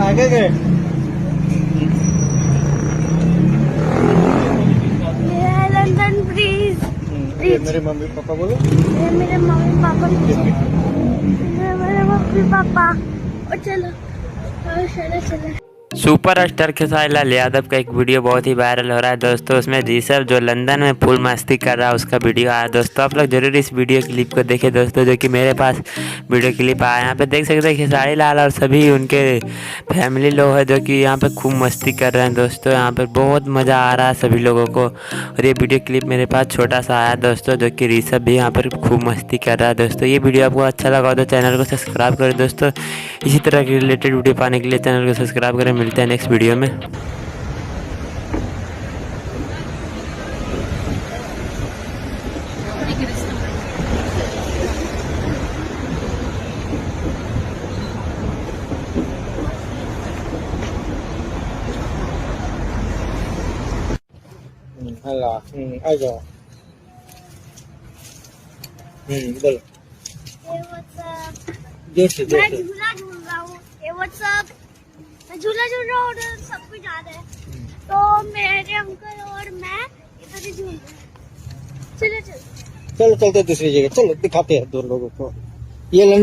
आगे गए London bridge. मेरे मम्मी पापा बोलो। मेरे मम्मी पापा मेरे मम्मी पापा। और चलो चलो चलो। सुपरस्टार खेसारी लाल यादव का एक वीडियो बहुत ही वायरल हो रहा है दोस्तों। उसमें ऋषभ जो लंदन में फुल मस्ती कर रहा है उसका वीडियो आया दोस्तों। आप लोग जरूर इस वीडियो क्लिप को देखें दोस्तों, जो कि मेरे पास वीडियो क्लिप आया। यहाँ पे देख सकते हैं खेसारी लाल और सभी उनके फैमिली लोग हैं जो कि यहाँ पे खूब मस्ती कर रहे हैं दोस्तों। यहाँ पर बहुत मज़ा आ रहा है सभी लोगों को। और ये वीडियो क्लिप मेरे पास छोटा सा आया दोस्तों, जो कि ऋषभ भी यहाँ पर खूब मस्ती कर रहा है दोस्तों। ये वीडियो आपको अच्छा लगा तो चैनल को सब्सक्राइब करें दोस्तों। इसी तरह के रिलेटेड वीडियो पाने के लिए चैनल को सब्सक्राइब करें। मिलते हैं नेक्स्ट वीडियो में। हेलो आ जाओ। बोलो जोर से जोर मैं से। झूला झूल रहा हूँ। मैं झूला झूल रहा हूँ और सब कुछ याद है। तो मेरे अंकल और मैं इधर ही झूल रहे हैं। चलो चलो चलो चलते दूसरी जगह, चलो दिखाते हैं दो लोगों को। ये लंदन